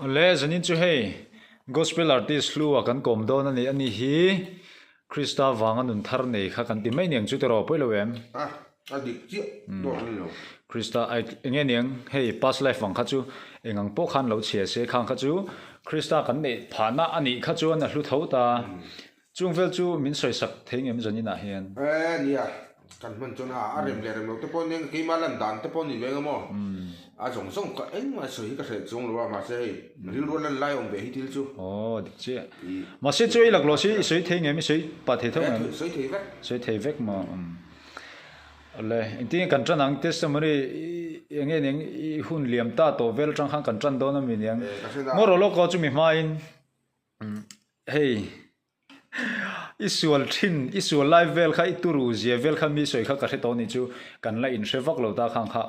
le zanin chu hei gospel artist lu a kan kom don ani hi Krista wanga nun thar nei kha kan ti mai niang chu tero poi lowem dik chi do ni lo Krista ai nge niang hei past life wang kha chu engang po khan lo chhe se khang kha chu Krista kan nei phana ani kha chu an hlu tho ta chungvel chu min soi sak theingem zanina hian nia kan man chona a rem le rem lo te pon ning ki malan dan te pon ni ve ngamo a jong song ka eng ma soi ka se chung lo ma se ril ro lan lai ong ve hi til chu dik che ma se chu lak lo si soi theingem soi pa the thong soi thei vek soi thei vek ma le inting kan tran ang testimony enge ning hun liam ta to vel chang khang kan tran don mi niang mo ro lo ko chu mi ma in hey isual thin isual live vel kha ituru zia vel kha mi soi kha ka the to ni chu kan la in shevak lo ta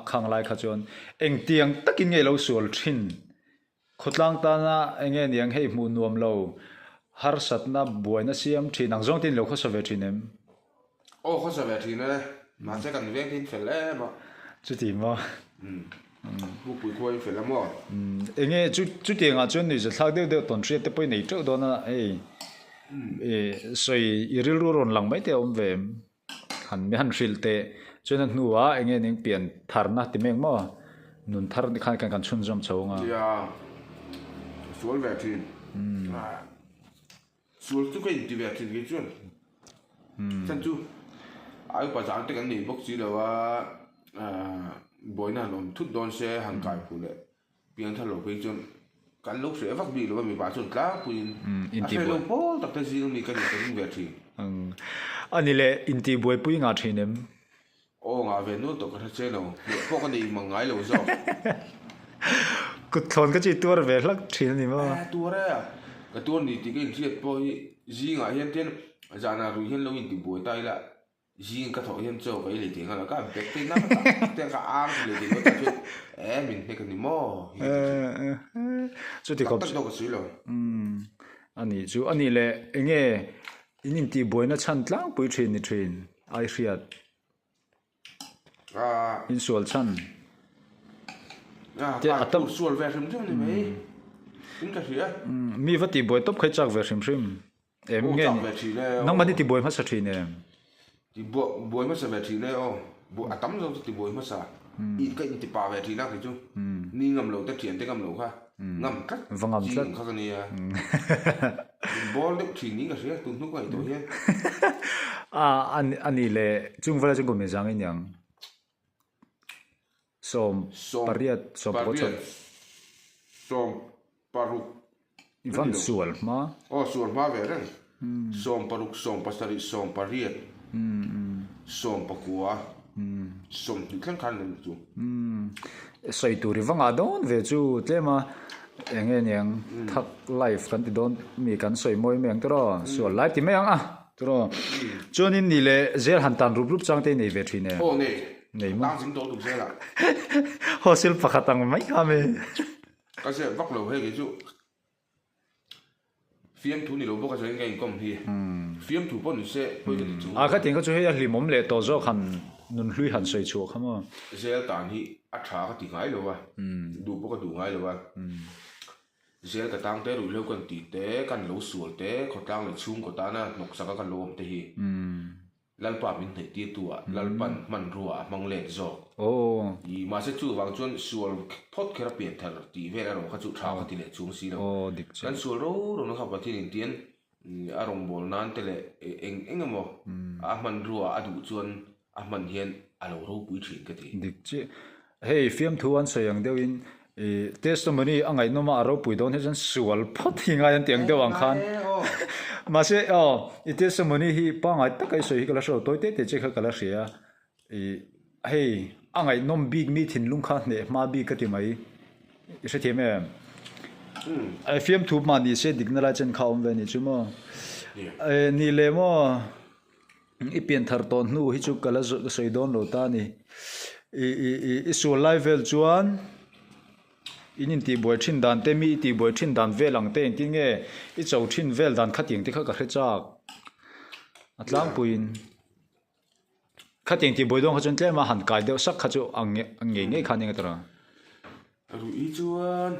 khang lai kha chon eng tiang takin nge lo sual thin khutlang ta na enge niang hei mu nuam lo har satna boina siam thin ang jong tin lo kho sa ve thinem kho sa ve thin ne ma se kan ve tin fel le ma chu ti ma bu pui khoi fel la mo enge chu ti nga chon ni je thak de ton tre te poi nei to do na ei soi iril ru ron lang mai te om ve han mi han ril te chuan hnuwa enge ning pian tharna ti meng mo nun thar ni khan kan chun jom chawanga ya sual ve thin sual tu kai ti ve thin ge chuan chan chu ai pa jang te kan ni bok chi lo wa boina lom thut don se han kai pu le pian tha lo pe chuan kan lúc sẽ vắt bị rồi mình bảo chuẩn cá quỳnh inti boy lâu phố tập tới riêng mình cái gì về thì anh lệ inti boy pui ngã trên em ngã về nước tụi cái chơi đâu phố cái gì mà ngái lâu rồi cút thon cái gì tua về lắc trên gì mà tua đấy cái tua này thì cái chuyện boy gì ngã hiện tiền giờ nào rồi hiện lâu inti boy tay là gì cái thổi hiện châu cái gì thì nó cái bẹt tiền lắm tiền cái ăn thì thì nó tập chuyện mình hay cái gì mò chú thì có anh chú anh lệ nghe in ti boy nó chăn lang bui train ai riat in sual chăn cái atam sual về xem chứ này mấy in cái gì á mi vắt ti boy top khai chak về xem em nghe nang mà đi ti boy mà sao train em thì boy mà sao về thì này boy atam rồi thì boy mà sao ít cái thì pa về thì nào thì chứ ni ngầm lâu tất triển tới ngầm lâu ha ngầm cắt vâng ngầm cắt khác cái này ball được thì ni cái gì tụi nó quậy tối hết anh lệ chung với chung của mình rằng anh nhang som pariat som paruk Ivan sual ma sual ma về đấy som paruk som pasari som pariat som pakua som thì khăn khăn lên chú soi tu ri vanga don ve chu tlema enge nyang thak life kan ti don mi kan soi moi meng tro so life ti meng tro chonin ni le zel han tan rup chang te nei ve thine nei ma jing do du se la hosil pakhatang mai ka me cái sẽ vắt lầu hay cái chú phim thủ ni lầu bốc cái cái công thì phim thủ bọn sẽ bây giờ chú cái tiếng cái chú hay li mom le to zo khan nun hlui han soi chu khama sẽ tàn hi thả cái tiếng ngay rồi đủ bốc cái đủ ngay rồi sẽ cái tang té rồi lâu cần tỉ té cần lẩu sủa té có tang là chung có ta na nọc sắc cái lẩu té hi lal pa min thei ti tua lal pan man ruwa mang le zo i ma se chu wang chuan sual phot khera pian thar ti ve ro kha chu tha ka ti le chung si lo dik kan sual ro no kha pa tin tian arong bol nan te le engamo a man ruwa adu chuan a man hian alo ro pui thin ka ti dik che hey film thu an sayang deuin testimony angai no ma ro pui don hejan sual phot hinga yan tiang de wang khan mà sẽ it is some money hi pa ngai takai so hi kala so toy te che kha kala ria hey angai nom big mi thin lung kha ne ma bi ka ti mai se the me I film tu ma ni se dignala chen kha om ve ni chumo ni le mo i pian thar ton nu hi chu kala soi don lo ta ni i so live vel chuan inin ti boy thin dan te mi ti boy thin dan velang te ti nge I chau thin vel dan khating ti kha ka khechak atlang puin khating ti boy dong khachon tlema han kai deu sak khachu ange nge khaning atara ru I chuan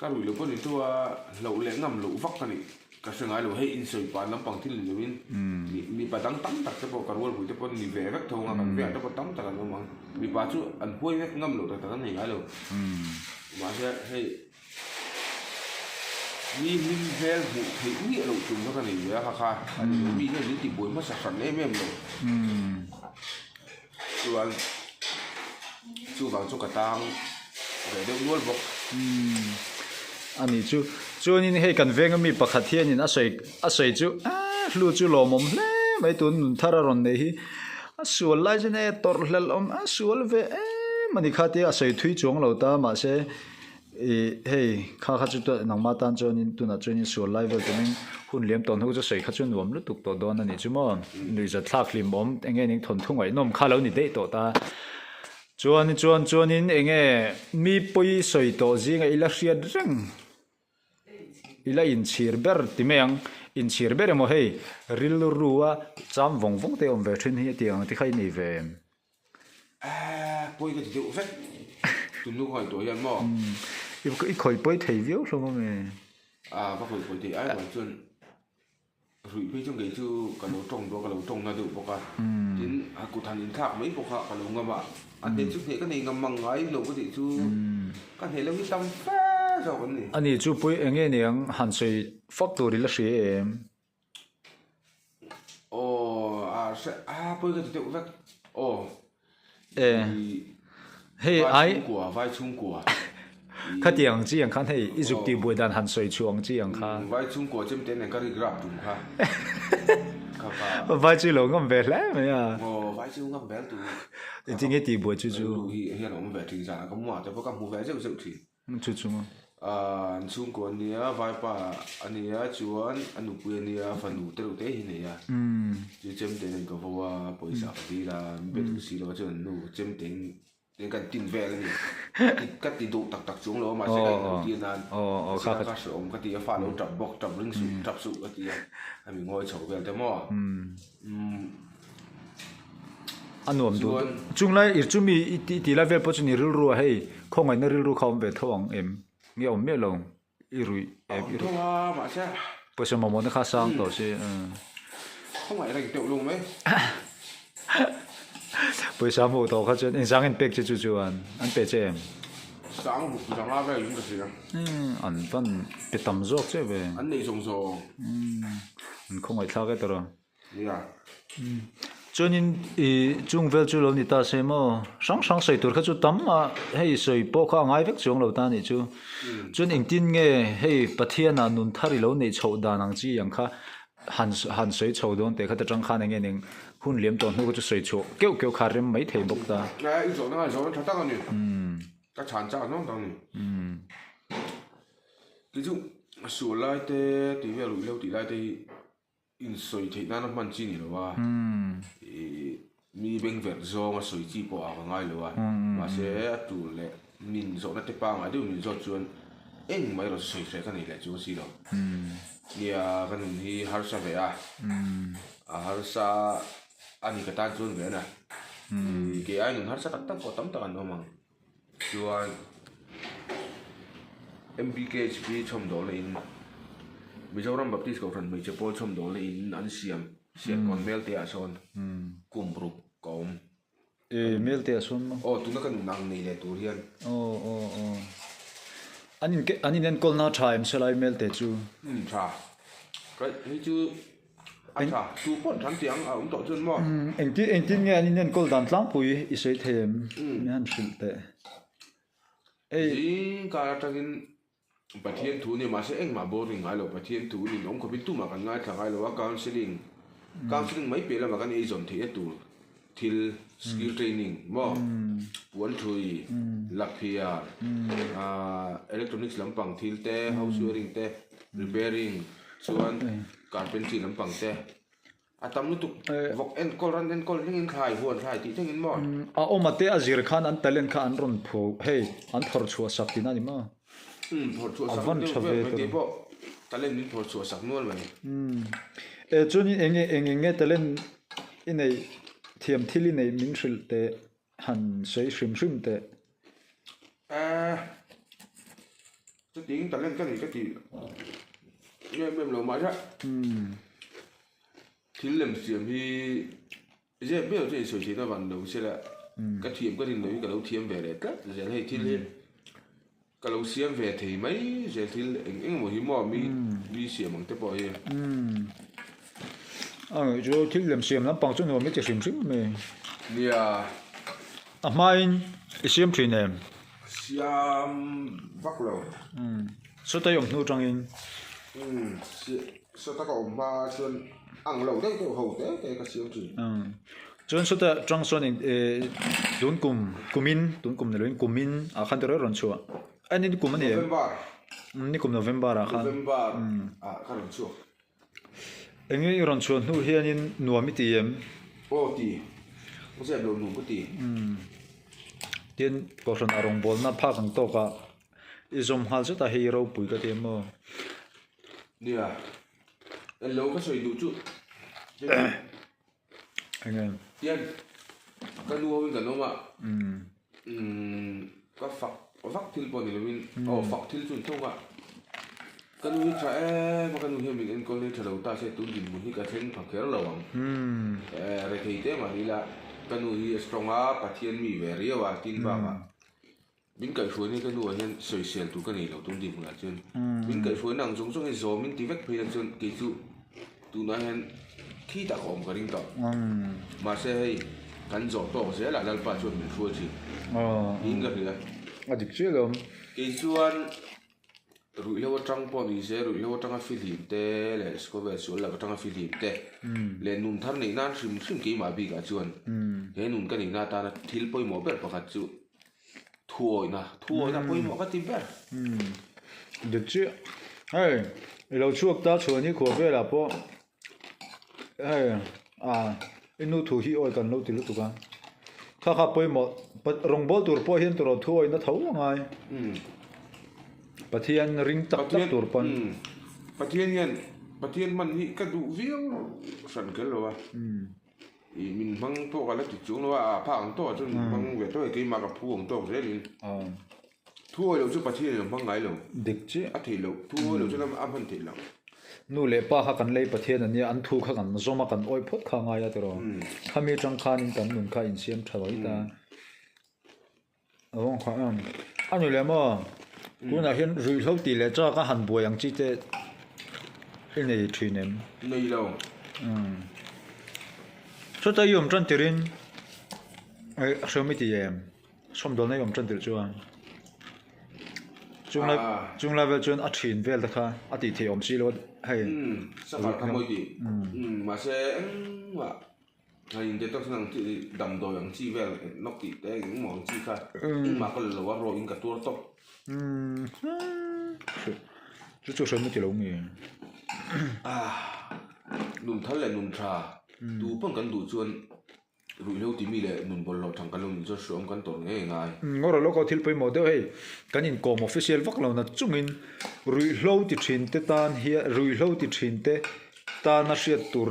cái rủi lo có những tua lẩu lẽ ngầm lẩu vắt cái này cái sự ngại lẩu hay in sợi bàn lắm bằng thiên lẩu in mi bà đắng tắm tắc cái bộ cái rùa bụi cái bộ mi vẽ vắt thâu ngang vẽ cái bộ tắm tắc cái bộ mang mi bà chú ăn quay vắt ngầm lẩu tắc cái này ngại lẩu mà sẽ hay mi vẽ bụi thì nghĩa lẩu chung nó cái này vẽ ha ha mi cái gì thì bụi mất sạch sạch em lẩu chú vào chú cái tang về đâu nuôi bọc anh chú nhìn hay cần về mi bạc hạt thiên nhìn à sợi chú lu chú lò mồm lẽ mấy tuần thara rồi này sual lại cho nên tor lel sual về mà đi khát thì à sợi thủy chuông lâu ta mà sẽ hey khá chú tôi nang ma tan cho nên tu na cho nên sual lại về cho nên hun liêm tòn hú cho sợi khát chú nuông lúc tục tổ đó này chú mà người giật thác liêm bom anh nghe những thôn thung vậy nôm khá lâu này đấy tổ ta chuan in enge mi poi soi to zinga ila hriat reng ila in chir ber timeng in chir ber mo hei ril ruwa cham vong vong te om ve thin hi tiang ti khai ni ve poi cái gì vậy tụi nó hỏi tuổi ăn mò i khoi poi thei viu so me bác hồi poi thì ai bảo chuyện rủi bây trong cái chú cái lỗ trồng là được bọc à đến cụ thành đến tháp mấy bọc hạ cái lỗ ngâm ạ anh đến chút thế cái này ngâm măng ấy lỗ cái gì chú cái này là cái tâm phá rồi cái này anh chú poi enge niang han sei factory la hri em poi cái gì vậy hey ai vai chung của khát tiang chi yang khan hei izuk ti boi dan han soi chuang chi yang kha vai chung của chim tên này cái grab chung kha vai chi lo ngam ve la me ya vai chung ngam ve tu ti nge ti boi chu chu hiện ông về thì giả có mua cho các mua vé rượu rượu thì chu chu chung của nia vai pa ania chuan anu quên nia phần đủ tiêu tế hình này chứ chim tên này có vô bồi sạp đi là biết thứ gì đó chứ nu chim tên nên cần tin về cái này cái tỷ độ tặc xuống đó mà sẽ cần đầu tiên là các sử dụng cái tỷ pha lấu chập bọc chập lưng sụp chập sụp cái tỷ hay mình ngồi chầu về thế mà anh nuông tu chung lai ít chung mi tỷ lai về bao nhiêu rưu rùa hay không ai nơi rưu không về thong em nghe ông biết lòng ít rùi em ít rùi mà sẽ bây giờ mà muốn nó khá sang tổ chứ không phải là tiểu luôn đấy bây giờ mua đồ khác chứ anh sang anh bếc chứ chú anh bếc chứ em sáng lá về những cái gì anh vẫn bị tầm rốt chứ về anh này dùng rồi anh không phải thao cái đó rồi cho nên chung về chú lâu thì ta xem mà sáng sợi tuổi khác chú tắm mà hay sợi bộ khác ngay vết chung lâu ta này chú cho nên tin nghe hay bát thiên à nôn thari lâu này chậu đàn năng chi yang kha han sợi chậu đó để khát trăng khan nghe nên hun liếm tòn hú chú sợi chậu kéo khá rem mấy thầy bốc ta cái chỗ nó thật tắc anh cái chán chán nó tao này cái chú sửa lại thế thì về lùi lâu thì lại thì in sợi thì nó mạnh chi này rồi mi bên việt do mà sợi chi bỏ vào ngay rồi mà sẽ tụ lệ mình rồi nó tiếp bằng ấy đều mình rồi chuyện anh mấy rồi sợi sẽ cái này là chỗ gì đó nhà cái này thì har sa về har sa anh cái ta chuyện về này cái anh har sa tắc có tấm tắc anh mà chuyện MBKHP trong đó lên Mizoram Baptist Conference mình chụp trong đó lên anh xiêm còn mail thì son cùng bro com mail thì son mà tụi nó cần năng này để tụi hiền anh nên call now time sẽ lại mail thì chú cha cái chứ anh cha chú còn thằng tiếng ông tổ chân mà anh tin nghe anh nên call đàn lắm bùi ý sẽ thêm anh xin tệ cái thằng bát thiên thu này mà sẽ anh mà boring ngay rồi bát thiên thu này ông có biết tu mà cái ngay thằng ngay rồi counseling mấy bé là mà cái này dọn thì tu till skill training mà one three lapia electronics làm bằng till te house wiring te repairing chuan carpentry làm bằng te tâm nó tục vọc en call những khai huồn khai tí những mỏ mà te azir khan an talent khan an ron phu hey an thor chua sak tin ani ma phổ chùa sắc về cái bộ ta lên đến phổ chùa sắc luôn vậy cho nên anh nghe ta lên cái này thiềm thi này mình sử te hẳn sấy sìm sìm te chắc tiếng ta lên cái này cái gì nghe em lâu mãi đó thì làm xiêm thì giờ bây giờ thì sửa thì nó bằng đầu sẽ là cái thiểm cái đình nói cái đầu thiểm về để cắt giờ hay thì lên cái đầu xiêm về thì mấy giờ thì anh một hiểm mò mi xiêm bằng cái bò gì chỗ thích làm xiêm lắm bằng chỗ nào mới chỉ xiêm xiêm mày nè mai xiêm thuyền em xiêm vắt lầu số tay dùng nô trang in sao ta có ông ba xuân ăn lẩu đấy cái hậu đấy cái xiêm gì John số tay trang xuân in tuấn cumin này là cumin à khăn tôi rồi chua anh đi cumin này ni kum November à khăn November à khăn rồi chua anh ấy rồi chua nu hiện in nuôi mi tiệm ô tì có sẽ đồ nụ có tì tiền có phần arong bol na phá căng to cả izom hal chút ta hero bùi cái tiệm mà nè anh lâu có sợi đủ chút anh em tiền cái nuôi bên cái nó mà có vắt thil bò này là mình vắt thil chuẩn thông ạ cái nuôi trẻ mà cái nuôi hiện mình anh con lên chờ đầu ta sẽ tốn tiền một cái thêm khoảng kéo lầu rồi thì thế mà đi là cái nuôi strong á phát hiện mi về riêng và tin vào à mình cái phối này cái nuôi hiện sợi sẹo tụ cái này là tốn tiền là chân mình cái phối năng giống cái gió mình tí vét phơi chân cái tụ nó hiện khi ta ôm cái đinh tao mà sẽ hay cắn gió to sẽ là lần ba chuẩn mình phơi chứ in cái gì à được chưa không cái chuan rủi lâu trăng po thì sẽ rủi lâu trăng Philippines te là có vẻ số là trăng Philippines te lên nung thằng này na sim cái mà bị cả chuan cái nung cái này na ta thiếu bôi mỏ bẹt vào chu thua na bôi mỏ cái tim bẹt được chưa hey lâu chuộc ta chuột như của về là po hey à inu thu hi oi kan lo ti lu tu ka kha bôi mỏ rong bol tur po hian tur thua na thấu ngay Pathian ring tak tur pan Pathian man hi ka du viu san ke lo wa i min mang to ka la ti chung lo a pa ang to chun mang ve to ke ma ka phu ang to re lin thu lo chu Pathian mang ngai lo dik chi a thei lo thu lo chu lam a man thei lo nu le pa ha kan lei Pathian ani an thu kha kan zoma kan oi phot kha ngai ya tero khami tang khan in kan nun kha in siam thawai ta awang kha anu le mo kuna hian rui hlo ti le cha ka han buai ang chi te nei thinem nei lo so ta yom tran tirin ai shomi ti yem som dol na yom tran tir chuan chung la vel chuan a thin vel ta kha a ti the om chi lo hai sa ka ka moi ti ma se wa hay in te to sang ti dam do yang chi vel nok ti te ng mong chi kha ma ko lo wa ro in ka tur to chú sớm mới chỉ lâu nghề nung thal le nung tha tu pon kan du chuan rui lo ti mi le nun bol lo thang kan lo ni cho som kan tor nge ngai ngor lo ko thil poi mo deu hei kan in kom official vak lo na chungin rui lo ti thin te tan hi rui lo ti thin te ta na riat tur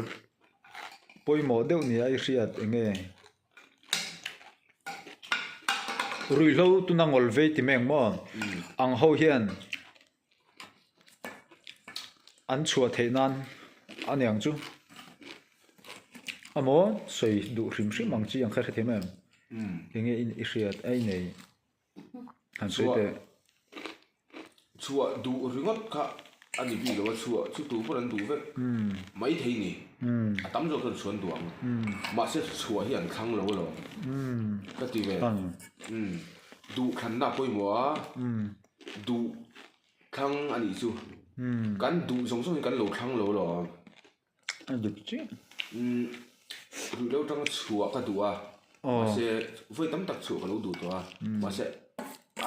poi mo deu ni ai riat enge rui lo tu na ngol ve ti meng mo ang ho hian an chua theinan anyang chu amo sei du rim rim mang chi ang kha the mem enge in riat ai nei han sei te chua du ringot kha ani bi lo chua chu tu pon du ve mai thei ni atam zo kan chuan duang ma se chua hian khang lo lo ka ti ve du khan na poi mo du khang ani chu kan du song song kan lo khang lo lo được chứ du lo tang chua ka du a ma se voi tam tak chua ka lo du to a ma se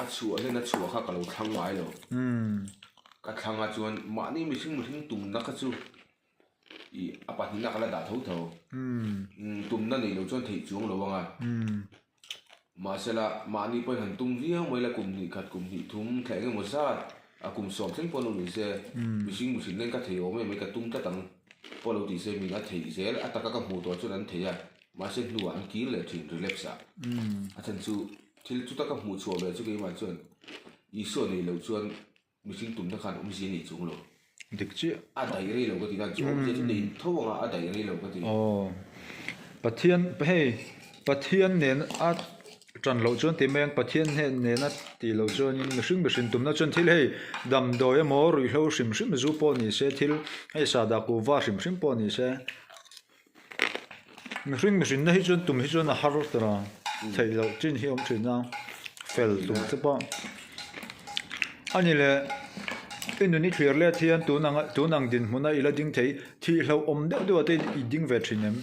a chua le na chua kha ka lo khang ngai lo ka khang a chuan ma ni mi sing tum na ka chu i apa ni na ka la da tho tho tum na nei lo chuan thei chung lo wanga ma se la ma ni poi han tum viang moi la kum ni khat kum ni thum thleng mo sa a kum som thleng pon lo se mi sing nen ka thei o me ka tum ta tang polo ti se mi na thei zel a ta ka mu to chuan an thei a ma se nu an ki le thin relax a a chan chu thil chu ta ka mu chu be chu ke ma chuan i so nei lo chuan mi sing tum ta khan si ni chung lo dik chi a dai ri lo ka ti kan chu je ni tho nga a dai ri lo ka ti oh pathian hey pathian nen a tran lo chon ti meng pathian he nen a ti lo chon in mihring tum na chon thil hei dam doi mo rui hlo hrim zu po ni se thil hei sa da ku wa hrim po ni se mihring na hi chon tum hi chon a har tra thei lo chin hi om chin na fel tum te pa ani le inu ni clear le thian tu nang din hmuna ila ding thei thi hlo om de do te i ding ve thinem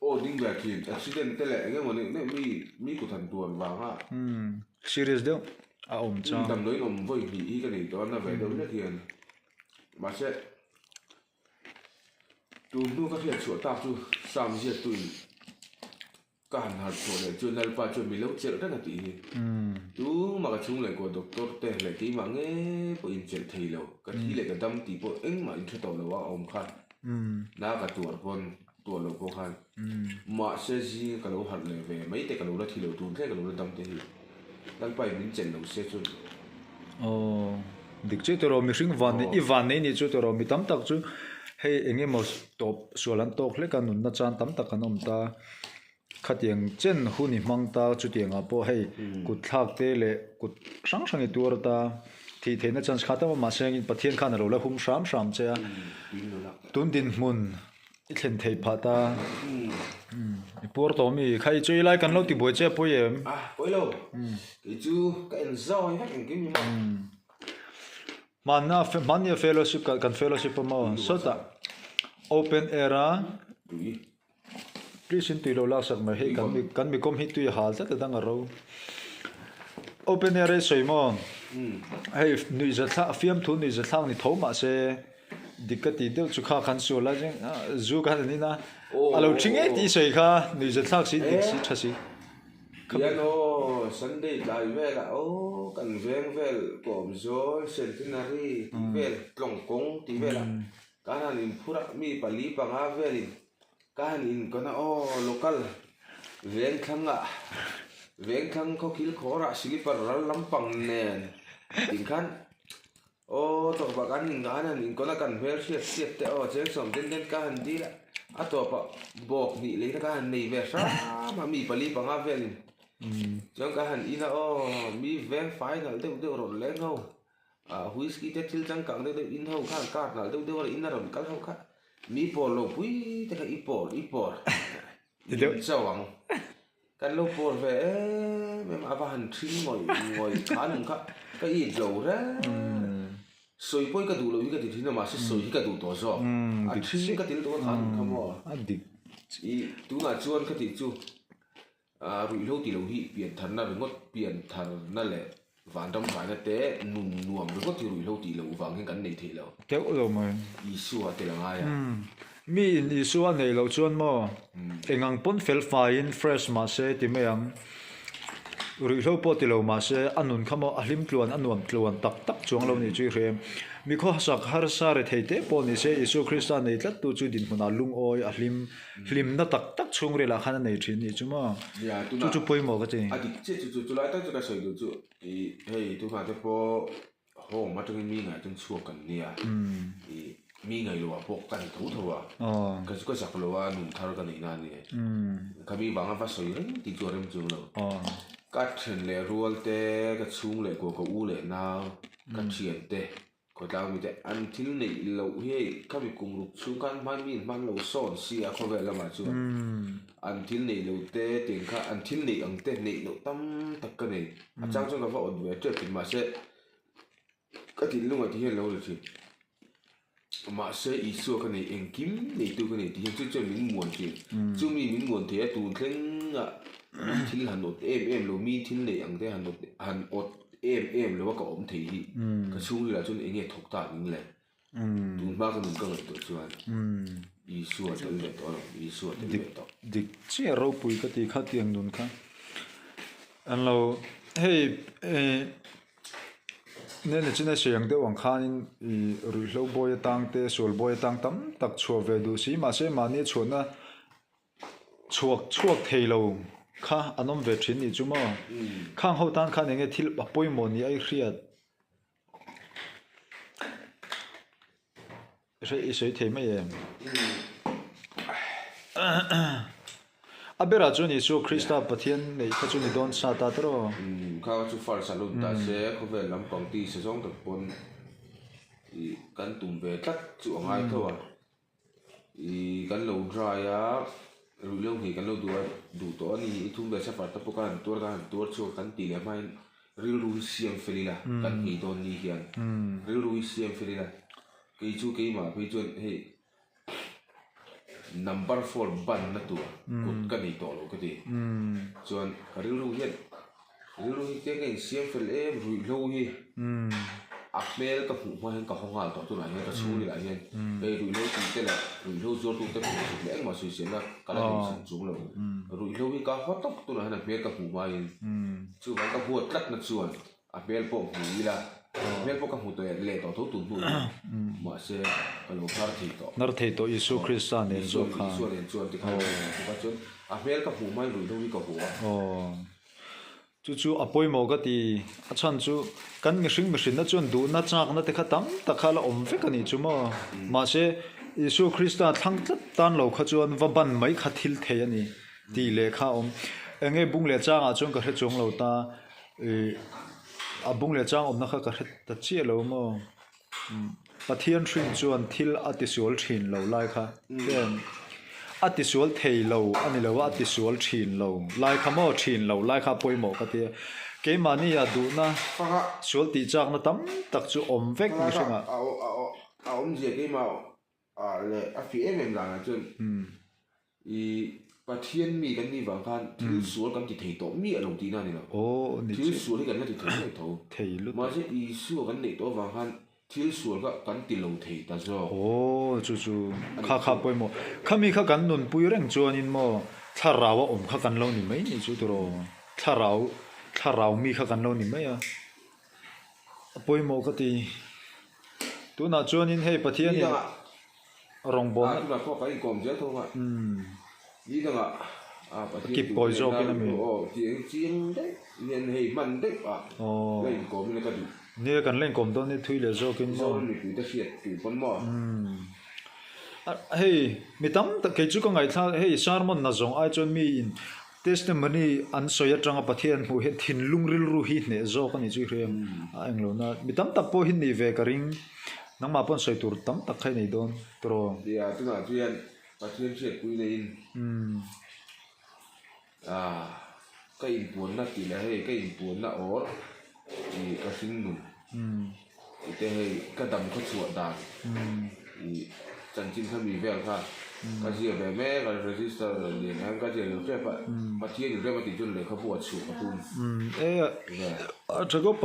ô đinh về thì accident thế lệ cái mà này mi của thần tuần vào ha serious đâu à om cha tầm đấy nó với thì cái này đó là về đâu nhất thiền mà sẽ tu nu các thiền sửa tạp tu sam diệt tu cản hạt của này chuyên là ba chuyên bị lâu chết rất là tí tu mà cái chung lại của doctor tệ lại tí mà nghe bộ in chết thầy lâu cái tí lại cái tâm tí bộ anh mà in cho tàu là ông khăn na cái tuần conตัวเราก็คันมาเสียจีก็เราหันเลยเว้ยไม่แต่ก็เราที่เราดูแค่ก็เราดำเตะตั้งไปมันเจนเราเสียจนอ๋อดิกเจตัวเรามีสิ่งวันนี้อีวันนี้นี่ตัวเรามีตั้มตักจูให้เองมอสตบส่วนตกเล็กกันนุ่นน่าจะตั้มตักกันนมตาขัดยังเจนหุ่นมังตาจุดยังอ่ะพอให้กุดทักเตะเลยกุดสังๆตัวตาที่เทน่าจะขัดว่ามาเสียงปะเทียนขันเราเลยหุ่มสามเจ้าตุนดินมุนอีเทนเทพาตาปวดตัวมีใครช่วยไล่กันเราติบวยเจ็บป่วยเอ็มป่วยโลที่จูก็เอ็นจอยให้กันกินมันเนี่ยเฟลโลชิพกันเฟลโลชิพมาสุดท้าย open era พี่สินตุยเราลักษณะมาให้กันมีคอมฮิตตุยหาซะแต่ตั้งเรา open era สวยมั้งให้นุ้ยจะท่าฟิล์มทุนนุ้ยจะท่านี่ทุ่มมาเสดิกติเดียวจุข้าขันสูแล้วจังจูกันนี่นะเราจริงไอ้ที่สวยค่ะนุ้ยจะท่าสิดิสิชัดสิเดี๋ยวโน่สันเดย์ไลฟ์เวลโอ้กันเวงเวลผมโซ่เซนตินารีที่เวลกลงกงที่เวลการนินพูระมีปลีปังอาเวลิการนินก็นะโอ้ local เวงคังอ่ะเวงคังเขาคิดขอระสิลิปาร์ลำปังเนนถึงขั้นโอ้ตัวปะกันนินการนินก็นะกันเวลเสียแต่โอ้เจ้าสมเด่นการดีละอ่ะตัวปะบอกนี่เลยนะการในเวลมามีปลีปังอาเวลิจังการอินะโอ้มีเวงไฟนั่นเดี๋ยวรถเล้งเขาวิสกี้เด็ดที่จังกังเดี๋ยวอินเขาข้างการนั่นเดี๋ยวอินน่ะรถกันเขาข้ามีปอลปุ้ยแต่ก็อีปอลเดี๋ยวเจ้าหวังกันลูกปอลเว้ยไม่มาบ้านทิ้งหน่อยขาหนึ่งค่ะก็อีเจ้าเร่สวยปุ้ยก็ดูเลยก็ติดที่นั่นมาสวยก็ดูตัวซ้อทิ้งก็ติดตัวขาหนึ่งเขาบอกอีตัวน่ะชวนก็ติดจู่รุ่ยโลติโลหิเปลี่ยนทันนั่นหรืองดเปลี่ยนทันนั่นแหละวันดำวันนั้นแต่นุ่มหรือว่าที่รุ่ยโลติโลฟังให้กันในทีแล้วเจ้าเราไหมอีสัวแต่ละไงมีอีสัวในเราชวนมั้งเอ็งปนเฟลไฟน์เฟรชมาเสติเมียงรุ่ยโลปติโลมาเสอันนุนขโมอลิมกลวนอันนวมกลวนตักจวงเราในจุยเรียมมีข้อสักฮาร์ซาร์เทเตปนิเสอิสุคริสต์ในตัดตัวจุดินคนอาลุงออยอลิมนัดตักชงเรล่าขันในทีนี้จุมาจุป่วยหมอก็จริงอดีตจุไล่ตั้งจุดสวยจุเฮ้ยทุกคนจะพอโหมาถึงมีไงจนชัวกันเนี่ยมีไงรู้ว่าพวกกันทุกทัวก็จะก็สักรู้ว่าหนุ่มทารกันในนั้นเนี่ยก็มีบางอันภาษาอื่นที่ตัวเริ่มจุแล้วก็เช่นเลยรัวเตะก็ชุ่มเลยก็อู้เลยน้ำก็เชียนเตะก็ตามมีแต่อันที่นี่เราเฮ้ยข้ามีกลุ่มลูกชุ่มกันมันเราสอนเสียเขาเวลามาจุอันที่นี่เราเตะถึงข้าอันที่นี่อังเตะนี่เราตั้มตะกันนี่อาจารย์จงกับว่าอดเวทเจอถึงมาเสก็ที่ลุงที่เห็นเราเลยสิมาเสอีสัวกันนี่เองกิมนี่ตัวกันนี่ที่ยังจะมีมวนสิจุมีมีมวนที่ตัวเคร่งอ่ะที่หันอดเรามีที่นี่อังเตะหันอดหรือว่าก็อมทีก็ช่วยแล้วจนเองเนี่ยถูกตัดนี่แหละดูมากก็นุ่งก็เลยตัวช่วยอีสัวตัวเล็กตัวอีสัวตัวเล็กตัวดิเจ้าเราปุยก็ตีข้าเตียงนุ่นค่ะอันเราเฮ้ยเนี่ยจีน่าเสียงเดี๋ยววันข้านี่รุ่ยเราบอยตังเตะส่วนบอยตังตั้มตักชัวเวดูสิมาเสียมาเนี่ยชวนนะชัวเทโลข้าอันนั้นเวทินนี่จุ๊มาข้างเขาตั้งข้าเนี่ยที่ป่วยหมดนี่ไอ้เครียด sẽ thế mấy em à bây giờ chúng Giêsu Christ bắt thiên này các chúng đón sa ta đó khao chú phật sản luôn ta sẽ có về làm công ty sử dụng được bốn căn tùng về tắt chỗ ngay thôi căn lâu dry á rồi lâu thì căn lâu đủ to ni thùng về sẽ phải tập cáiตัวcho căn tỷ lệ mai real rule xiêm phê là căn gì đó ni hiền real rule xiêm phê là cái chú cái mà cái chuyện hey number 4 ban na tu kut ka ni to lo ka ti chuan real rule cái xiêm phê em rồi lâu hi Apple ka hu ma hen ka hongal to tu na hen ka chu ni la hen e ru lo ti te la ru lo zo tu te pu le ma su sen la ka la ni san chu lo ru lo hi ka hot top tu na hen Apple ka hu ma yin chu ba ka hu tlat na chuan Apple po hu la Apple po ka hu to le to tu tu ma se ka lo thar thi to nar thei to Giêsu Christ ne zo kha chu len chuan ti kha ka chuan Apple ka hu ma ru lo hi ka hu chú apoi mò cái thì chan chú căn machine nó chọn đủ nó chắc nó thì khát tắm ta khá là ổn cái này chú mà sẽ Giêsu Christ thăng chất tan lâu khát chọn và ban mấy khát thiêu thế này tỷ lệ khá anh ấy bung lệ trang à chọn cái hết chọn lâu ta bung lệ trang nó khá cái hết ta chia lâu mà bắt thiên truyền chọn thiêu atisual truyền lâu lại khá atisual thei lo ani lo atisual thin lo lai khamo thin lo lai kha poimo ka te ke mani ya du na sual ti chak na tam tak chu om vek ni singa om je ke ma le a fi em la na chun pathian mi kan ni wang khan thil sual kan ti thei to mi along ti na ni lo ni thil sual hi kan na ti thei tho thei lu ma je I su kan nei to wang khan thil sual ka kan ti lo thei ta zo chu kha poimo khami kha kan nun pui reng chuan in mo tharawa om kha kan lo ni mai ni chu tro tharau mi kha kan lo ni mai a poimo ka ti tu na chuan in hei pathian ni rong bon tu na ko kai kom je tho ma yi da ma pathian ki poi zo ki na mi chieng đấy yen hei man đấy lên kom ni ka duนี่กันเล่นกลมต้นนี่ทุยเลยโจกินมอ ni tu ta fiat tu pon mo เฮ้ยมีตั้มแต่เกิดจุกงไงท่าเฮ้ยชาร์มอนน่าจงไอจนมีอินเทสต์มันนี่อันสอยจังกับประเทศหูเห็นทินลุงริลรูฮิตเนี่ยโจกันนี่จุเรียมอังโลนะมีตั้มตับโพหินนี่เวกริงนังมาปนสอยตูร์ตั้มตักใครนี่โดนตรอ เดี๋ยวตัวน่ะทุเรียนประเทศเชียดกุยเลยอินก็อินปวนน่ะตีแล้วเฮ้ยก็อินปวนน่ะอ๋ออีกระสิงนุ่นอีแต่เฮ้ยก็ดำเขาสวดด่างอีจันจินเขามีแววค่ะก็เสียแบบแม่ก็เรจิสเตอร์เรียนนั้นก็เสียอยู่แค่ปะมาเที่ยวอยู่แค่มาติดจนเลยเขาปวดสูงกระตุ้น这个帮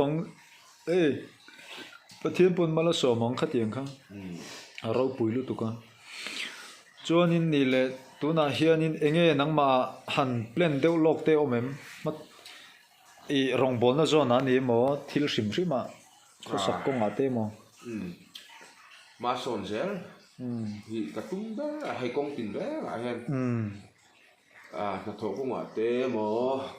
ประเทศปนมาละสมองขัดยังค่ะเราปุยลุตุกันจวนนินนี่แหละตัวน่ะเฮียนินเองนังมาหันเปลี่ยนเดวโลกเตอเมมมาอีรองบอลน่ะจวนนี่หมอทิลชิมชิมาเขาสักกงอาเตมอมาสอนเซลฮีกระตุ้นได้ให้กงตินได้อะไรเห็นนักโทษกงอาเตมอ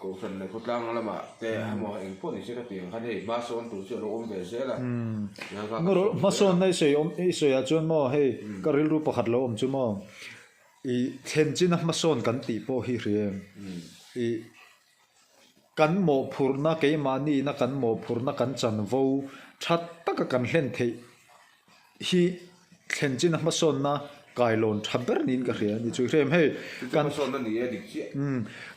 กงสันในคนล่างแล้วมาแต่หมอเองพวกนี้ใช้กระเตียงคันให้มาสอนตัวเสือลงเบสเซล่ะงั้นเรามาสอนในเสียเสียจวนมอให้กระริรูปขัดเราจุมออีเห็นจีน่ะมาสอนกันตีโปฮิเรียมอีกันหมอพูร์นักเกี่ยมานี่นักกันหมอพูร์นักกันจันวูชัดตักกันเห็นเทฮีเห็นจีน่ะมาสอนนะกายลนทับเบอร์นินกันเรียนนี่ช่วยเรียมให้กันสอนนั่นนี่ดิเจี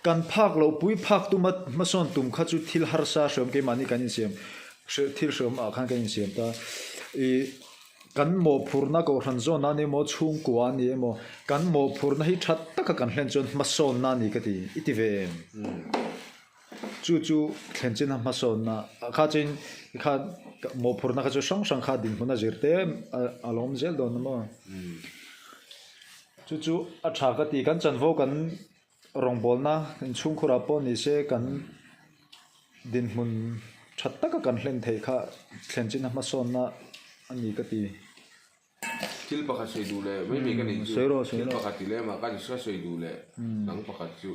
กันพักเราปุยพักตุมาสอนตุ่มข้าจุดทิลฮาร์ซาเสริมเกี่ยมานี่กันยินเสียมทิลเสริมอาคันกันยินเสียมตากันหมอพูร์นักก็รันโซนันนี่หมอชุ่งกวนนี่หมอกันหมอพูร์นักให้ชัดตักกันเห็นจนมาสอนนั่นนี่ก็ดีอิติเวมจู่ๆเห็นจีน่ะมาสอนนะข้าจินข้าหมอพูร์นักก็จะช่างข้าดินคนน่ะเจอเต็มอารมณ์เจลโดนมั้งจู่ๆอัฐากติกันจันโวกันรองบอลนะชุ่งคุราปอนี่เสกันดินมุนชัดตักกันเล่นเทข้าเห็นจีน่ะมาสอนนะอันนี้ก็ดีทิลปะคัดช่วยดูเลยไม่มีกันอีกทิลปะคัดทีเลยมากันช่วยดูเลยหนังปะคัดจู่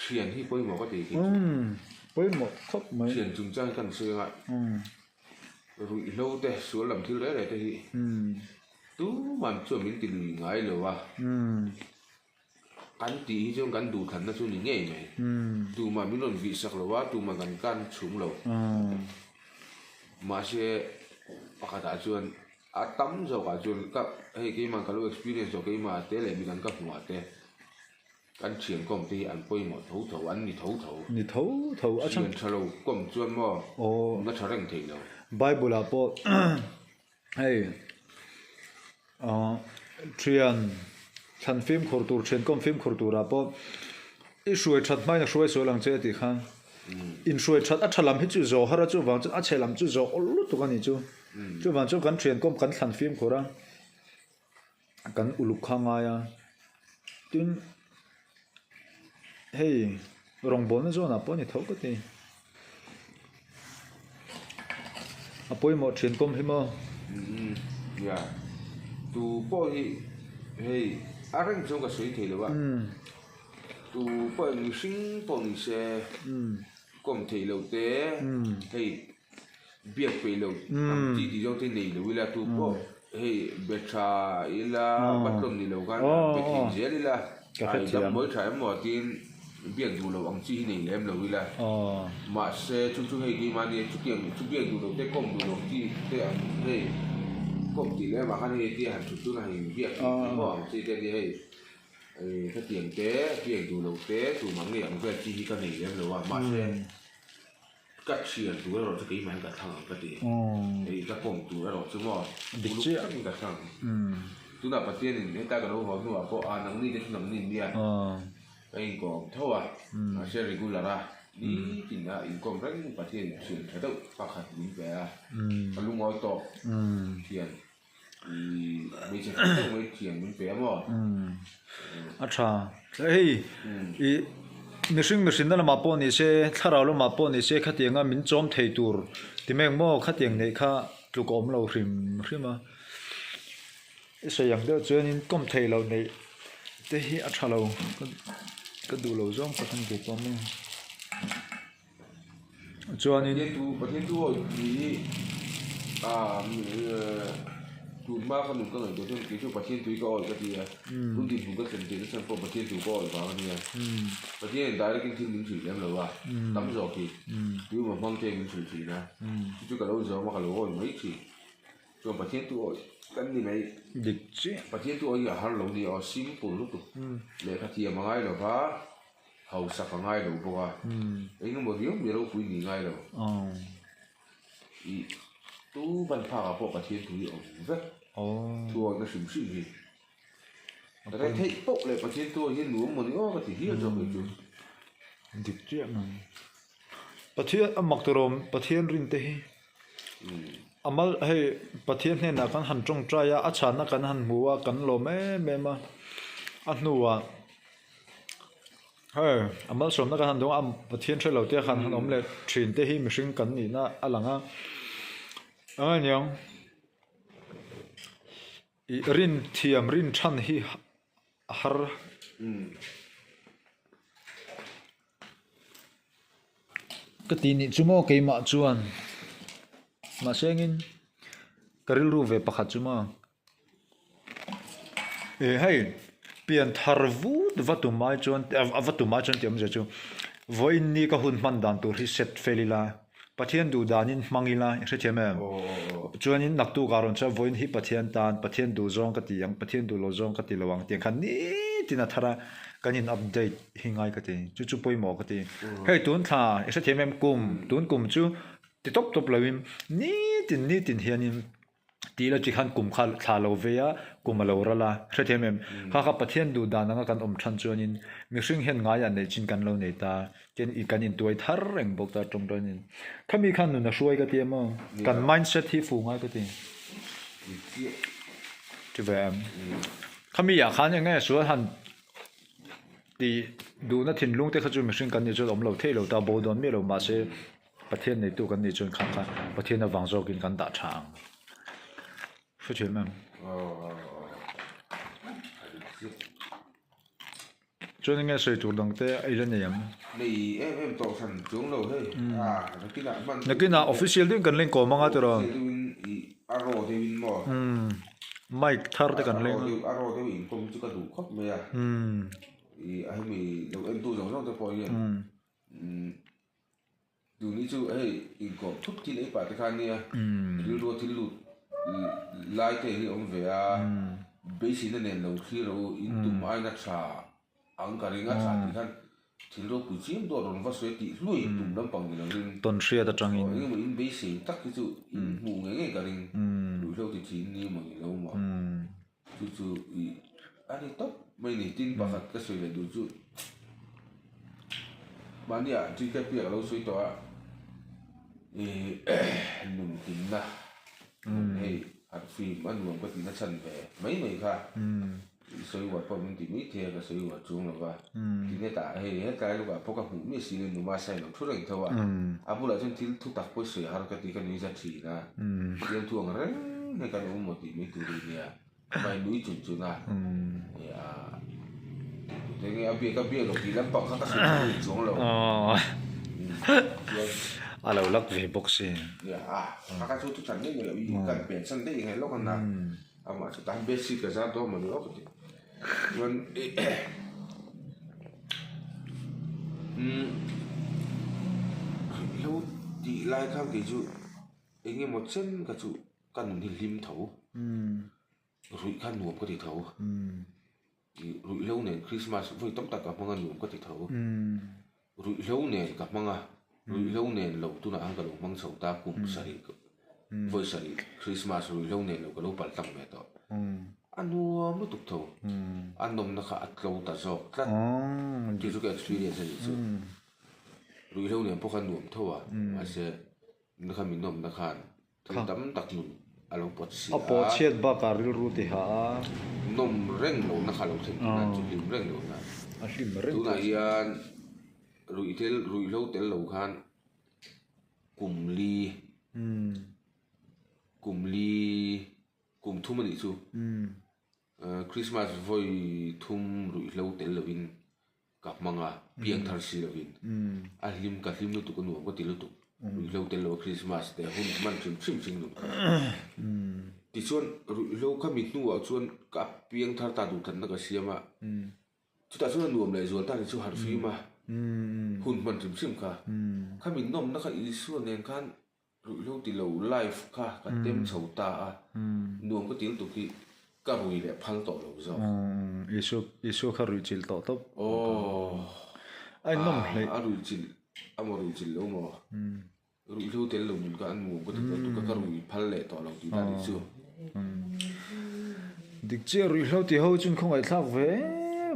เชียนที่ปุ้ยหมอก็ตีกินปุ้ยหมอครับไหมเชียนจุงจ้างกันซื้ออ่ะ rủi lâu thế số làm thiếu đấy này thì tú mà cho mình tìm ngay rồi à cắn tí cho cắn đủ thần nó cho mình nghe mày tú mà mình còn vị sắc rồi á tú mà cắn xuống rồi mà sẽ bắt đầu chọn tắm rồi cả chọn các hay cái mà kalau experience rồi cái mà thế lại mình cắn các ngoại thế cắn chuyện công ty ăn quay một thấu thấu ăn ni thấu ở trong chuyện sau lâu công chọn mà nó trở thành thế rồi Bible là bộ hey trian than phim khổ tur chen com phim khổ tur là bộisuai chat mai na suai lang che ti khan in suai chat a thalam hi chu zo hara chu wang chu a chelam chu zo olu tu kan ni chu chu wang chu kan trian com kan than phim khora kan uluk khanga ya tin hey rong bon zo na po ni thau ka ti apoi mo trian com hi mo yeah tu po hi hey arang chung ka sui thei lo ba tu po ni sing po ni se kom thei lo te hey biak pe lo am ti di jong te nei lo ila tu po hey betra ila batlom ni lo kan be thi je ila ai dam moi thai mo tin biak du lo ang chi nei lem lo ila ma se chung chung hey ki ma ni chu biak du lo te kom du lo ti te hey công ty này mà hắn đi hàng chục tuần hàng việc họ chỉ để đi hay cái tiền đủ đầu tế đủ mắng này cái chi cái này em rồi mà sẽ cắt tiền đủ rồi cái mà cái thằng cái gì thì cái công ty rồi chứ mà đủ lúc cái thằng tu nào bắt tiền này ta cái đâu họ nói có năng力cái năng lực này cái còn thâu mà sẽ regular ra đi thì là income rất bắt tiền chuyển thay đổi phát hành những cái lúc ngồi to tiền mấy chuyện khác mấy chuyện mình bé mà acha hey i machine na ma po ni se tharau lo ma po ni se khatianga min chom thei tur timeng mo khatiang nei kha tlukom lo hrim hrima se yang de chuanin kom thei lo nei te hi acha lo ka du lo zong ka than ke pom chuanin bắt tu thì tu mà không được cái này tôi thấy cái bắt tu cái gì luôn đi tu cáiสิ่งที่ฉันพบbắt tuก็อีกว่าเนี่ยbắtได้ก็ที่mình chỉ làm rồi tắm gió thì nếu mà mong chơi mình chỉนะchú cái lâu gió mà cái lâu mấy chỉ cho bắt tu cái này dik chi bắt tu ở hàng lâu đi ở simple lúc tu để cái gì mà ngay rồi phá hậu sắc ngay rồi bao à ấy nó một điều đâu quý gì ngay rồi tu ban phá cái bộ bắt tu ở rất tu nó sủng sỉ gìแต่ได้เทปโป๊ะเลยประเทศตัวเห็นหนูมันก็ติเหี้ยจบเลยจุdik chi ma pathian amak torom pathian rin te hi amal hey pathian ne na kan han tong traya achana kan han muwa kan lo me ma anuwa hey amal som na kan han dong am pathian thelo te khan han om le thin te hi mihring kan ni na alanga anyang i rin thiam rin than hi har cái tin này chúng cái mà chuan mà sengin karil ru ve pakhat chuma hey pian tharvu vatumai chuan vatumai chuan tiam je chu voin ni ka hun man dan tur hi set felila pathian du danin mangila se theme chuanin naktu garon cha voin hi pathian du zong ka tiang pathian du lo zong ka ti lawang tiang khan ni tina thara kanin update hingai ka ti chu poimo ka ti hei tun tha se theme tun kum chu ti top lawim ni tin hianin ti la chi khan kum khal thla lo veya kum lo rala se theme kha pathian du dananga kan than chuanin mihring hen ngai an nei chin kan lo nei ta ken I kanin tuai thar reng bok ta tong ronin khami khan nu na hruai ka ti mo kan mindset hi fu ngai ka ti ti ve khami ya khan nge su han ti du na thin lung te kha chu mihring kan ni chu om lo thei lo ta bo don me lo ma se pathian nei tu kan ni chun khan pathian na wang zo kin kan da thang fu che mam cho nên nghe sự chủ động thế ấy là nhầm này em tổ sản chúng rồi hey nó cái nào man nó cái nào official thì cần lên cổ mang hết rồi aro thì win mò mic thar thì cần lên aro thì win cũng chỉ có đủ khóc mày à ai mày đâu em tu giống giống tôi coi vậy dù như chú ấy in có chút thì lấy phải cái khăn nha thì lụt lại thì ông về à bây giờ nó nên lâu khi rồi in tụm ai ngắt xả ang cả ngắt xả thì khăn thì rồi cứ chiếm đồ rồi vắt suy thì lui tụm đâm bằng người nào tuần xưa ta trăng in nhưng mà in bây giờ tắc cái chú mù ngay cả đình đủ lâu thì chỉ như mà người lâu mà chú anh đi tốt mấy này tin bảo cái suy về đủ chú bạn đi à chỉ cái việc lâu suy toa nung tin na hey hạt phim ăn uống có tin nó chân về mấy khác soi vật phong thì mấy thế cái soi vật chung là vậy thì người ta hey hết cái lúc à phô cái hũ mấy xí lên mà sai nó chút rồi thôi à bữa là chúng thu tập với soi hạt cái tí cái này giá trị na em thuồng rồi hay cái đó một tí mấy thứ gì nè bài núi chuẩn chuẩn à thế nghe cái bia lúc thì lắm bọc các soi chung rồi lâu lắc về boxing các chú chẳng những người bị cần biển sân đấy ngày lúc nào mà chúng ta biết gì cái ra đó mà nữa còn lâu thì lại khang cái chú anh em một chân cái chú cần thì lim thấu rồi khăn nuông có thể thấu rồi lâu này Christmas với tóc tất cả mọi người nuông có thể thấu rồi lâu này gặp mọi người rồi lâu này lâu tu na ang kalau mang sầu ta cùng sari với sari Christmas rồi lâu này lâu kalau bal tang mẹ to anh nuông nó tục thầu anh nôm nó khá lâu ta zo cắt chỉ số cái experience này chứ rồi lâu này bốc anh nuông thầu mà sẽ nó khá mình nôm nó khá thì tắm tắc nuông alo bớt xí bớt chết ba cả rượu thì hả nôm reng lâu nó khá lâu thế na chỉ lim reng lâu na tu na ian rủi lâu tel lâu khan cùng thum anh chú Christmas với thum rủi lâu tel lâu in gặp mang à biếng thar si lâu in lim cả lim lâu tụ con nuông có tiền lâu tụ rủi lâu tel lâu Christmas để hun man chim chim luôn thì chuan rủi lâu các mình nuông chuan cả biếng thar ta đủ thần nó cái gì mà chúng ta chuan nuông này rồi ta thì chú hạt phi mà hun man chim cả các mình nôm nó cái ý xuân nên kan rủi lâu thì lâu life cả cái tem sầu ta nuông có tiếng tụ khi cả rủi lệ phăng tổ lâu rồi isu khá rủi chịu tổ tốc anh nôm lại rủi chịu lâu mà rủi lâu thì lâu mình cả ăn nuông có tiếng tụ cả rủi phăng lệ tổ lâu thì ta đi chưa địch chia rủi lâu thì hậu chân không ai thắc về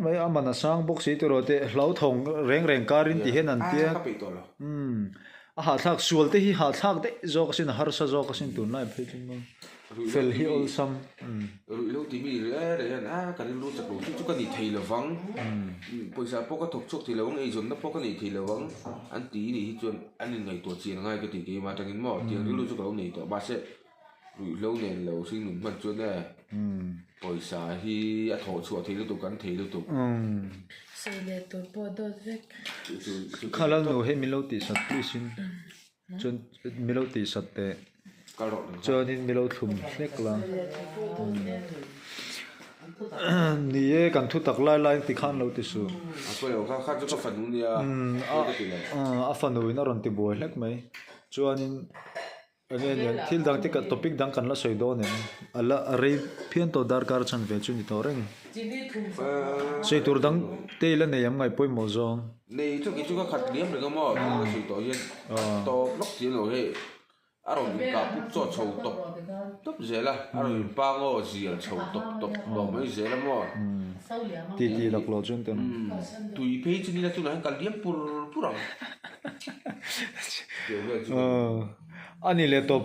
mấy anh mà sang bốc xí rồi thì lâu thòng rèn carin thì hiện anh tiếc hạ thác sual te hi hạ thác te zo ka sin har sa zo ka sin tu nai phe chung mang fel hi all some rủi lâu thì mình để cái lúc chắc lúc chút cái gì thầy là vắng bây giờ bốc cái thục chúc thì là vắng ấy rồi nó bốc cái gì thầy là vắng anh tí thì chuyện anh ngày tuổi tiền ngay cái tỷ cái mà thằng mỏ tiền lúc chút cái này tao ba sẽ rủi lâu này lâu sinh mình mất chuyện này bây giờ thì thổ chùa thì lúc tụ cắn thì lúc tụ Sai le to po do vek. khala no he milo ti sat please chon milo ti sat te cho nên milo thum hlek la ni e kan thu tak lai lai ti khan lo ti su quay đầu khác cho phầnนู้นเนี่ยa fan no na ron ti boy hlek mai chuanin again yan thil dang tika topic dang kan la soi do ne ala re phian to dar kar chan ve chu ni to reng sei tur dang te la ne yam ngai poi mo zong này cho cái chú có khát liếm được không mà cái sự tổ yên to lóc tiền rồi hệ à rồi mình cả bút cho chầu tộc dễ là à rồi ba ngô gì à chầu tộc đồ mấy dễ lắm mà ti lak lo chun ten tùy phê chứ đi là chú nói cả liếm pur purang ani le top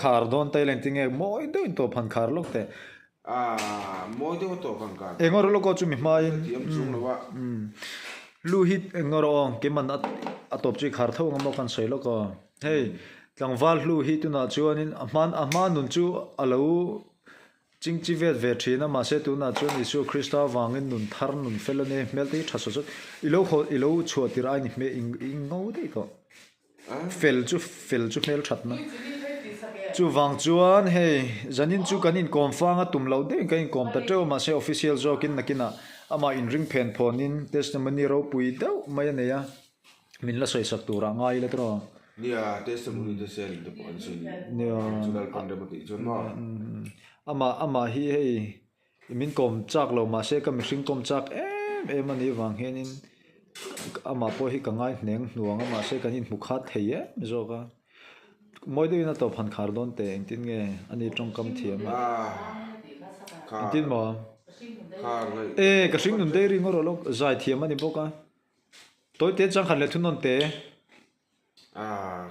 khar don tai leng tinge moi do top han khar lok te mỗi đứa tổ bằng cả engor lo ko chu mi mai tiêm chung là vậy lu hit engor ong ke man atop chi khar thau ngam kan sei lo ko hey tlangwal lu hi tu na chuanin aman nun chu alo ching chi vet ve thina ma se tu na chon isu Krista wangin nun thar nun felane melti thaso so ilo chuatir ai ni me ing ngau dei to fel chu mel thatna chu wang chuan hei zanin chu kanin kom fanga tumlo de kain kom ta tro ma se official jokin nakina ama in ring pen phonin testimony ro pui dau mai ne ya min la soi sak tura ngai le tro nia testimony de sel de pon sin nia chunal pandemati chon ma ama hi hei min kom chak lo ma se ka mi hring kom chak em ani wang henin ama po hi ka ngai hneng nuang ama se kanin mukha theie zo ka moi de na to phan khar don te tin nge ani tong kam thiam kha tin mo kha ngai ka hring nun de ring ro lo zai thiam ani boka toy te chang khan le thun non te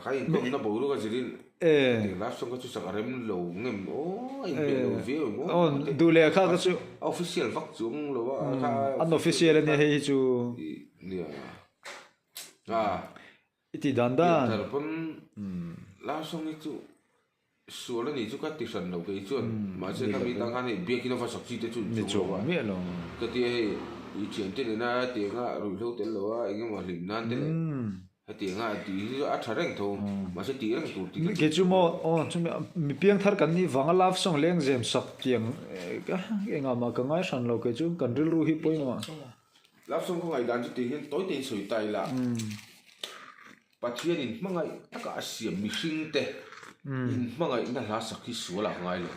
khai kom na bo lu ka jirin la song ka chu sak rem lo ngem o in be lo ve o du le kha ka chu official vak chung lo wa kha unofficial ani hei chu nia iti danda tar pon la song ni chu suala ni chu ka ti san lo ke chun ma se ka mi tang han be ki no fa sak chi te chu mi chu wa mi lo ka ti hei i chen te na te nga ru lo te lo wa engem ma lim nan te ti nga ti a thareng tho ma se ti reng tu ti ke chu mo chu mi piang thar kan ni wanga love song leng jem sak piang ka enga ma ka ngai san lo ke chu kan ril ru hi poi ma love song ko ngai dan chu ti hin toi te soi tai la pathian in mangai taka asiam mi hring te in mangai na la sak hi suala ngai lo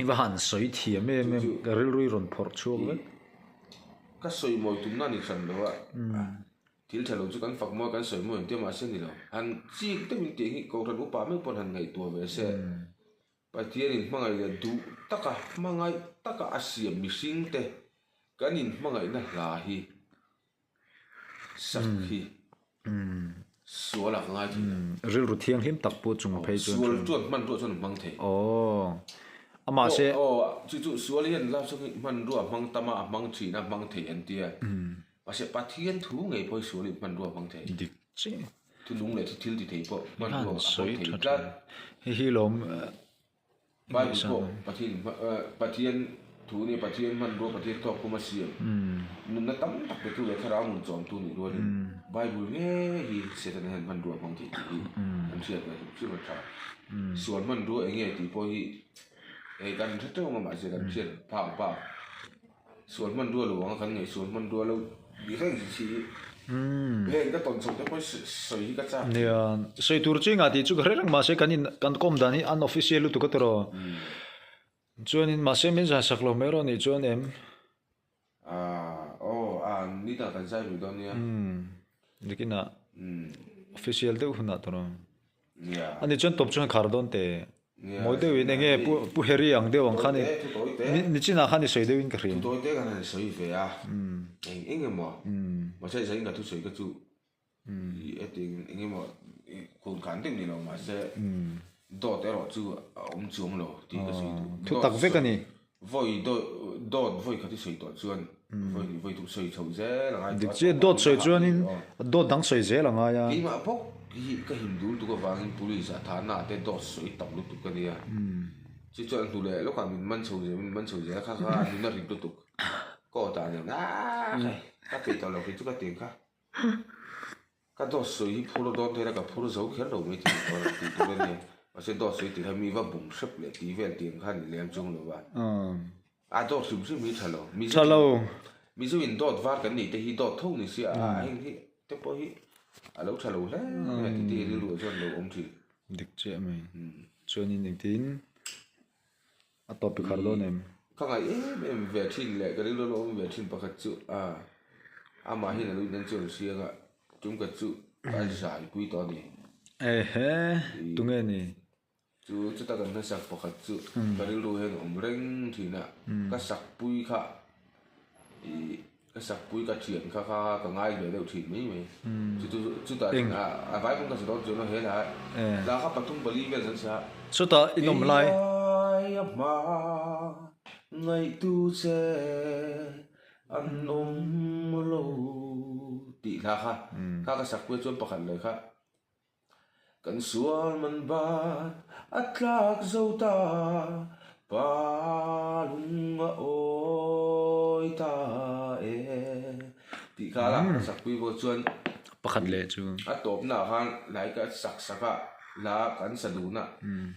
iwa han soi thi me ka ril ru ron phor chu le ka soi moi tum na ni san lo wa til thalo chu kan fak mo kan soi mo te ma se ni lo han chi te min te hi ko ran upa me pon han ngai to ve se pathian in mangai le du mangai taka asiam mi hring te kan in mangai na la hi sak hi suala ngai thi ril ru thiang him tak pu chung phei chu sual chuan man ru chuan mang the ama se chu sual hian la so man ru mang tama mang thi na mang the an tia pa se pathian thu ngei poi sual man ru mang the dik chi tu lung le thi thil ti thei po man ru soi mang that hi lom bai po pathian thu ni pathian man ru pathian to kuma siam nun na tam tak tu le khara mun chom tu ni ro ni bible nge hi se ta han man ru mang the an siat na chu ma tha sual man ru enge ti po hi kan thata ma se kan siat pa sual man ru lo wang kan ngai sual man ru lo bi reng chi heng ka ton chok te po soi hi ka cha nia soi tur chi nga ti chu gre rang ma se kan kom dani unofficial tu ka tro chuan in ma se min za sak lo mero ni chuan em ni ta kan sai ru don ya dikina official de huna tro ya ani chuan top chuan khar don te moi de win nge pu heri ang de wang khani ni china khani soi de win ka ri tu toi te kan soi ve a eng mo ma sai sai ka tu soi ka chu eting mo kun kan ting ni lo ma se do te ro chu chung lo ti ka soi tu tak ve ka ni voi ka ti soi to chuan voi tu soi chou ze la ngai dik che dot soi chuan in dot dang soi ze la nga ya ki ma pok ki ka hindul tu ka wangin police a thana te dot soi tam lu tu ka ni ya chi chuan tu le lo ka min man chou ze kha ni na ri tu ko ta ni na ka pe to lo ki chu ka ting ka dot soi phulo don te la ka phulo zo kher lo me ti ko ti tu le ni ma se dot soi ti ha mi va bung sep le ti vel ting khan ni lem chung lo ba a dot sim sim mi thalo mi zo in dot var kan ni te hi dot thong ni si a heng hi te po hi a lo thalo le ti ti ri lu chuan lo om thi dik che mai chuan in ning tin a topic khar don em ka ngai em ve thin le ka ri lo om ve thin pakhat chu a ma hi na lu nan chu si ga tum ka chu a sai pui to ni he tunge ni chu ta kan na sak pakhat chu ka ri lu hen om reng thina ka sak pui kha ka sak pui ka thian kha ka ngai le lo thin mi chu ta a vai pun ka so chu no he la kha patung bali vel san sa so ta inom lai ma ngai tu se an om lo ti la kha ka sak pui chuan pakhat le kha kan sual man ba atlak zota palunga oi ta e ti kala sak pui bo chuan pakhat le chu a top na khan lai ka sak saka la kan saduna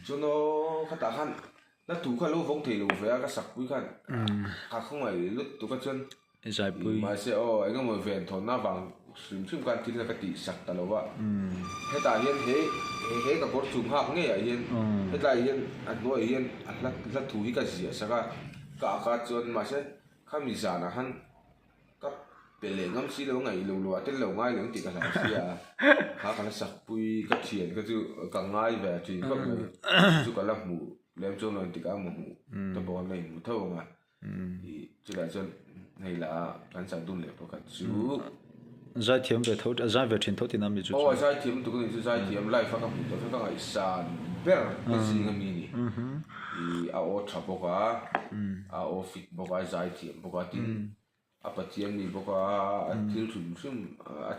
chuno khata khan na tu kha lo vong thei lo ve ka sak pui khan ka không ai lut tu ka chuan zai pui mà sẽ anh ngồi về thôn na vàng sum sum can tin là cái tỷ sạc ta lâu vậy hết tại hiện thế cả bột sum hạc nghe ở hiện hết tại hiện anh nói hiện anh lát thú cái gì sao cả chuyện mà sẽ khám gì na hắn các bề lệ ngắm xí lâu ngày lâu lâu tên lâu ngay những tỷ cái nào xí à khá cái sạc bui cái tiền cái chú càng ngay về thì các người chú cái lăng mù làm cho nó tỷ cả mù tập bộ này mù thâu mà thì chú lại cho này là anh sản đun lệ bao cả chú zai thiam ve thot zai ve thin thot inam mi chu zai thiam tụi cái zai thiam lại phát các bút tôi phát cái sàn ber cái gì cái mini thì ao chập bao cả ao fit bao cả zai thiam bao cả tin apa thiam ni bao cả thiếu sum sum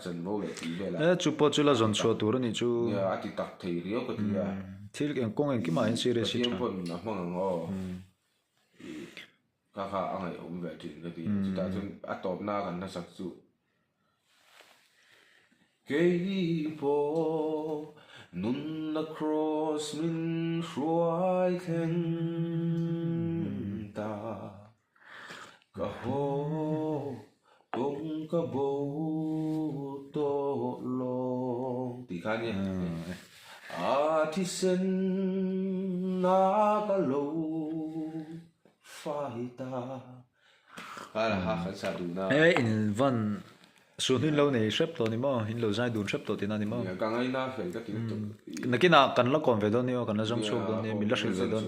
chân bao lệ tí về là chu po chu la zon chu tur ni chu ya ati tak thei rio cái gì à thil keng kong en ki ma en series thiam pun na mang ngo kaka angai về tin cái gì chúng ta chúng atop na kan na sak chu cây bò nun na cross min ruai theng ta ka ho tung ka bo to lo tí khá nhé thi sen na ka lo phai ta là ha khán giả đủ na in van sun hin lo nei shrep to ni mo hin lo zai dun shrep to tin ani mo càng ngày na phải cái tiếng na kina kan la kon ve don ni kan la jong so don ni mi la shil ve don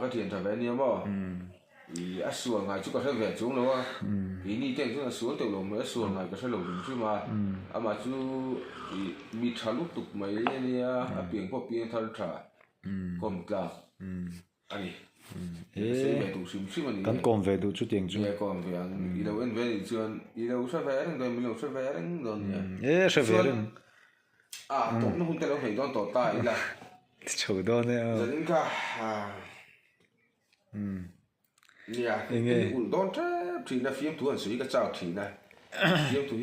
cái tiền thằng bé ni mo thì á xuồng ngày chú có thể về chúng đâu á thì ni tiền chúng là xuống từ lồng mới xuồng ngày có thể lồng chứ mà mà chú mi thà lúc tục mấy ni à biển có biển thà thà còn cả anh sẽ về tụ xíu xíu mà kan kon ve du chu tieng chu còn về đi đâu anh về thì chưa đi đâu sẽ về rồi mình đâu sẽ về rồi se ve ren tổng nó không thể đâu phải đón tổ tài là chu do ne dẫn cả cái ủn đón thế thì là phim thú hành suy cái chào thì này phim thú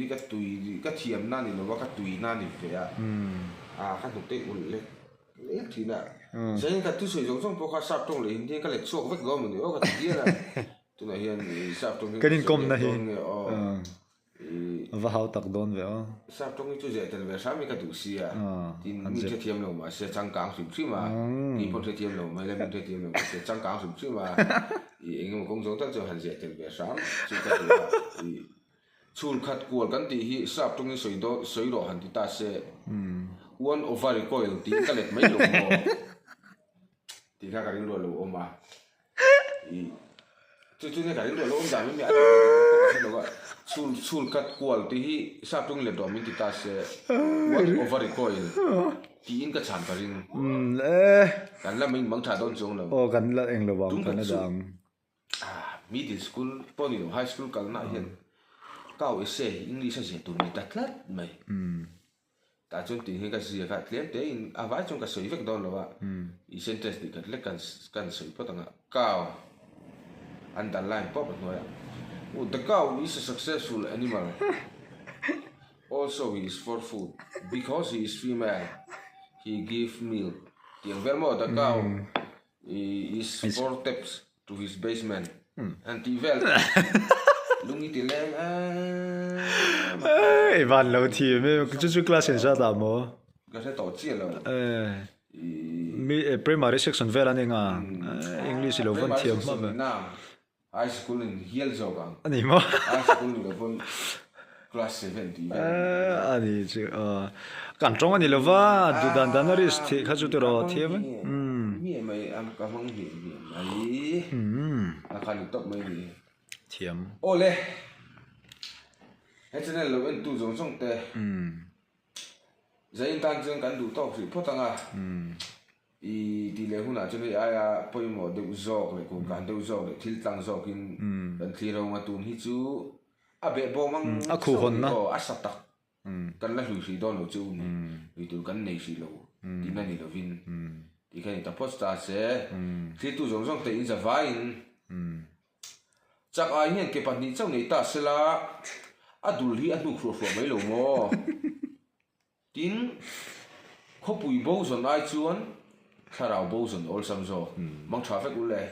cái thiềm nan thì nó có cái tùy nan thì phải cái thực tế ủn lên thì là sẽ cái thứ sử dụng trong bộ sạp trong liền thì cái lệch số vết gom mình nữa cái gì là tụi này hiện sạp trong cái din kom na hi và hao tak don ve sạp trong cái chỗ dễ thì về sáng mình cái tủ xì thì mình chơi thiềm lâu mà sẽ trăng cáng sụp xí mà thì bọn chơi thiềm lâu mà lên mình chơi thiềm lâu sẽ trăng cáng sụp xí mà thì anh mà công giống tất cho hành dễ thì về sáng chỉ cái thì chul khát cuộn cái tí hi sạp trong cái sấy đỏ hành thì ta sẽ one over coil tí cái lệch mấy lỗ thì cái lỗ lỗ mà thì chú này cái lỗ giảm mấy mẹ cái lỗ chul khát cuộn tí hi sạp trong lệch đỏ mình thì ta sẽ one over coil tí in cái sản phẩm cái là mình bằng thà đón xuống là kan la eng lo wang kan dang middle school poni high school cái này hiện cao essay English sẽ tụi mình đặt lát mày ta chọn tình hình cái gì cả liền thế in vài trong cái sợi vết đòn là vậy ý sentence thì cái lấy cái sợi bắt đầu cao underline pop nói the cow is a successful animal also he is for food because he is female he give milk tiếng Việt mà the cow is four steps to his basement and he well lúc ý tiếng lên van lo thi me chu class en sa ta mo cái sẽ tổ chức là mi primary section ve la ni nga english lo van thiam ma ba high school in hiel zogang ani mo high school in von class 7 thì ani chu kan tong ani lo wa du dan dan ri thi kha chu to ro thiam mi mai am ka mang hi ai la khan top mai ni thiam ole hết nên là bên tu giống trong tè giấy tan dương cán đủ tóc sự phốt tăng thì lẽ hôm nào cho nên ai bôi mỏ đều giọt này cũng cán đều giọt để thiếu tăng giọt kinh cần thi đâu mà tuôn hít chú bẹ bò mang khu hồn na sập tắc cần là lùi xì đòn lỗ chú vì tụi cần này xì lỗ thì này là vin thì cái này ta post sẽ thì tu giống giống tới in ra vai chắc ai hiện cái bản ní trong này ta sẽ là adul hi anu khổ khổ mấy lâu mò tin khó bùi bầu rồi ai chuan thà rào bầu rồi all sam rồi mang traffic ule